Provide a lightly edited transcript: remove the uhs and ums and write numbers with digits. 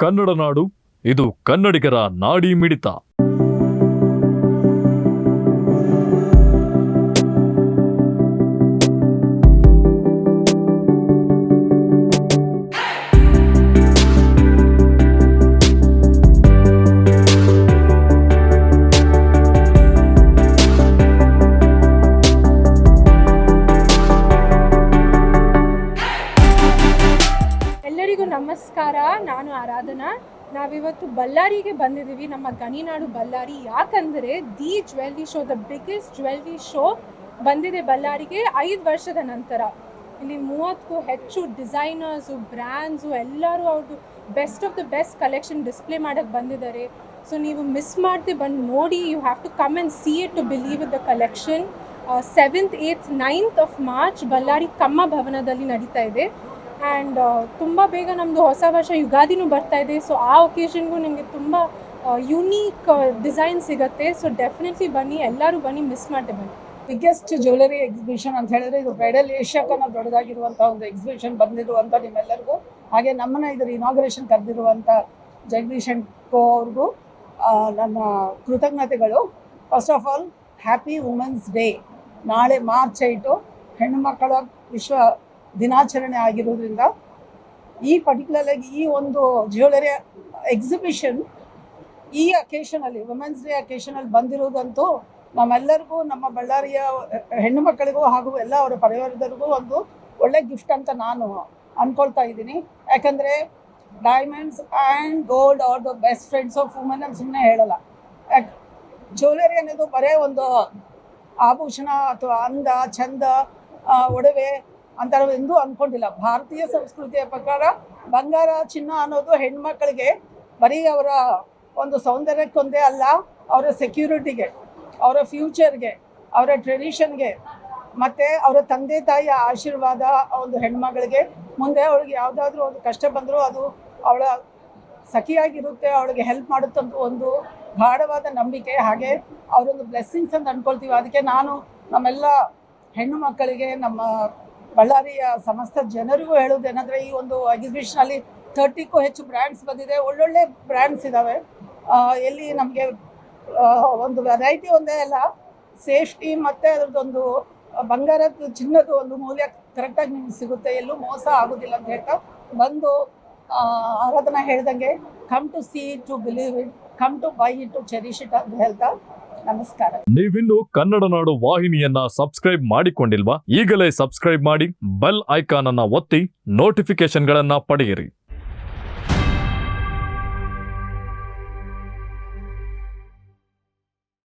ಕನ್ನಡ ನಾಡು, ಇದು ಕನ್ನಡಿಗರ ನಾಡಿ ಮಿಡಿತ. ಎಲ್ಲರಿಗೂ ನಮಸ್ಕಾರ. ನಾನು ಆರಾಧನಾ. ನಾವಿವತ್ತು ಬಳ್ಳಾರಿಗೆ ಬಂದಿದ್ದೀವಿ, ನಮ್ಮ ಗಣಿನಾಡು ಬಳ್ಳಾರಿ. ಯಾಕಂದರೆ the jewellery show, the biggest jewellery show ಬಂದಿದೆ ಬಳ್ಳಾರಿಗೆ 5 ವರ್ಷದ ನಂತರ. ಇಲ್ಲಿ 30ಕ್ಕೂ ಹೆಚ್ಚು ಡಿಸೈನರ್ಸು, ಬ್ರ್ಯಾಂಡ್ಸು ಎಲ್ಲರೂ ಅವ್ರದ್ದು best of the best collection display ಮಾಡೋಕ್ಕೆ ಬಂದಿದ್ದಾರೆ. ಸೊ ನೀವು ಮಿಸ್ ಮಾಡದೆ ಬಂದು ನೋಡಿ. You have to come and see it to believe in the collection. 7th, 8th, 9th of March Ballari Kamma ಭವನದಲ್ಲಿ ನಡೀತಾ ಇದೆ. ಆ್ಯಂಡ್ ತುಂಬ ಬೇಗ ನಮ್ಮದು ಹೊಸ ವರ್ಷ ಯುಗಾದಿನೂ ಬರ್ತಾ ಇದೆ. ಸೊ ಆ ಒಕೇಶನ್ಗೂ ನಿಮಗೆ ತುಂಬ ಯುನೀಕ್ ಡಿಸೈನ್ ಸಿಗುತ್ತೆ. ಸೊ ಡೆಫಿನೆಟ್ಲಿ ಬನ್ನಿ, ಎಲ್ಲರೂ ಬನ್ನಿ, ಮಿಸ್ ಮಾಡದೆ ಬನ್ನಿ. ಬಿಗ್ಗೆಸ್ಟ್ ಜ್ಯುವೆಲರಿ ಎಕ್ಸಿಬಿಷನ್ ಅಂತ ಹೇಳಿದ್ರೆ ಇದು ಬ್ರೈಡಲ್ ಏಷ್ಯಾಕ್ಕನ್ನ ದೊಡ್ಡದಾಗಿರುವಂಥ ಒಂದು ಎಕ್ಸಿಬಿಷನ್ ಬಂದಿರುವಂಥ ನಿಮ್ಮೆಲ್ಲರಿಗೂ, ಹಾಗೆ ನಮ್ಮನ್ನ ಇದರ ಇನಾಗ್ರೇಷನ್ ಕರೆದಿರುವಂಥ ಜಗದೀಶ್ ಕೋ ಅವ್ರಿಗೂ ನನ್ನ ಕೃತಜ್ಞತೆಗಳು. First of all happy women's day. ನಾಳೆ ಮಾರ್ಚ್ 8 ಹೆಣ್ಣು ಮಕ್ಕಳ ವಿಶ್ವ ದಿನಾಚರಣೆ ಆಗಿರೋದ್ರಿಂದ ಈ ಪರ್ಟಿಕ್ಯುಲರ್ಲಾಗಿ ಈ ಒಂದು ಜ್ಯುವೆಲರಿ ಎಕ್ಸಿಬಿಷನ್ ಈ ಅಕೇಶನಲ್ಲಿ, ವುಮೆನ್ಸ್ ಡೇ ಅಕೇಶನಲ್ಲಿ ಬಂದಿರೋದಂತೂ ನಮ್ಮೆಲ್ಲರಿಗೂ, ನಮ್ಮ ಬಳ್ಳಾರಿಯ ಹೆಣ್ಣು ಮಕ್ಕಳಿಗೂ ಹಾಗೂ ಎಲ್ಲ ಅವರ ಪರಿವಾರದವರಿಗೂ ಒಂದು ಒಳ್ಳೆ ಗಿಫ್ಟ್ ಅಂತ ನಾನು ಅಂದ್ಕೊಳ್ತಾ ಇದ್ದೀನಿ. ಯಾಕಂದರೆ diamonds and gold are the best friends of women ಅಂತ ಸುಮ್ಮನೆ ಹೇಳಲ್ಲ. ಜ್ಯುವೆಲರಿ ಅನ್ನೋದು ಬರೀ ಒಂದು ಆಭೂಷಣ ಅಥವಾ ಅಂದ ಚಂದ ಒಡವೆ ಅಂತ ನಾವು ಎಂದೂ ಅಂದ್ಕೊಂಡಿಲ್ಲ. ಭಾರತೀಯ ಸಂಸ್ಕೃತಿಯ ಪ್ರಕಾರ ಬಂಗಾರ, ಚಿನ್ನ ಅನ್ನೋದು ಹೆಣ್ಮಕ್ಳಿಗೆ ಬರೀ ಅವರ ಒಂದು ಸೌಂದರ್ಯಕ್ಕೊಂದೇ ಅಲ್ಲ, ಅವರ ಸೆಕ್ಯೂರಿಟಿಗೆ, ಅವರ ಫ್ಯೂಚರ್ಗೆ, ಅವರ ಟ್ರೆಡಿಷನ್ಗೆ ಮತ್ತು ಅವರ ತಂದೆ ತಾಯಿಯ ಆಶೀರ್ವಾದ ಒಂದು ಹೆಣ್ಮಗಳಿಗೆ. ಮುಂದೆ ಅವಳಿಗೆ ಯಾವುದಾದ್ರೂ ಒಂದು ಕಷ್ಟ ಬಂದರೂ ಅದು ಅವಳ ಸಖಿಯಾಗಿರುತ್ತೆ, ಅವಳಿಗೆ ಹೆಲ್ಪ್ ಮಾಡುತ್ತಂತ ಒಂದು ಗಾಢವಾದ ನಂಬಿಕೆ. ಹಾಗೆ ಅವರೊಂದು ಬ್ಲೆಸ್ಸಿಂಗ್ಸ್ ಅಂತ ಅಂದ್ಕೊಳ್ತೀವಿ. ಅದಕ್ಕೆ ನಾನು ನಮ್ಮೆಲ್ಲ ಹೆಣ್ಣು ಮಕ್ಕಳಿಗೆ, ನಮ್ಮ ಬಳ್ಳಾರಿಯ ಸಮಸ್ತ ಜನರಿಗೂ ಹೇಳೋದೇನೆಂದರೆ, ಈ ಒಂದು ಎಕ್ಸಿಬಿಷನಲ್ಲಿ 30ಕ್ಕೂ ಹೆಚ್ಚು ಬ್ರ್ಯಾಂಡ್ಸ್ ಬಂದಿದೆ. ಒಳ್ಳೊಳ್ಳೆ ಬ್ರ್ಯಾಂಡ್ಸ್ ಇದ್ದಾವೆ. ಎಲ್ಲಿ ನಮಗೆ ಒಂದು ವೆರೈಟಿ ಒಂದೇ ಅಲ್ಲ, ಸೇಫ್ಟಿ ಮತ್ತು ಅದರದ್ದೊಂದು ಬಂಗಾರದ ಚಿನ್ನದ ಒಂದು ಮೂಲ್ಯ ಕರೆಕ್ಟಾಗಿ ನಿಮ್ಗೆ ಸಿಗುತ್ತೆ, ಎಲ್ಲೂ ಮೋಸ ಆಗೋದಿಲ್ಲ ಅಂತ ಹೇಳ್ತಾ ಬಂದು ಆರಾಧನಾ ಹೇಳ್ದಂಗೆ come to see it, to believe it, come to buy it, to cherish it ಅಂತ ಹೇಳ್ತಾ ನಮಸ್ಕಾರ. ನೀವಿನ್ನು ಕನ್ನಡ ನಾಡು ವಾಹಿನಿಯನ್ನ ಸಬ್ಸ್ಕ್ರೈಬ್ ಮಾಡಿಕೊಂಡಿಲ್ವಾ? ಈಗಲೇ ಸಬ್ಸ್ಕ್ರೈಬ್ ಮಾಡಿ, ಬೆಲ್ ಐಕಾನ್ ಅನ್ನ ಒತ್ತಿ ನೋಟಿಫಿಕೇಶನ್ಗಳನ್ನ ಪಡೆಯಿರಿ.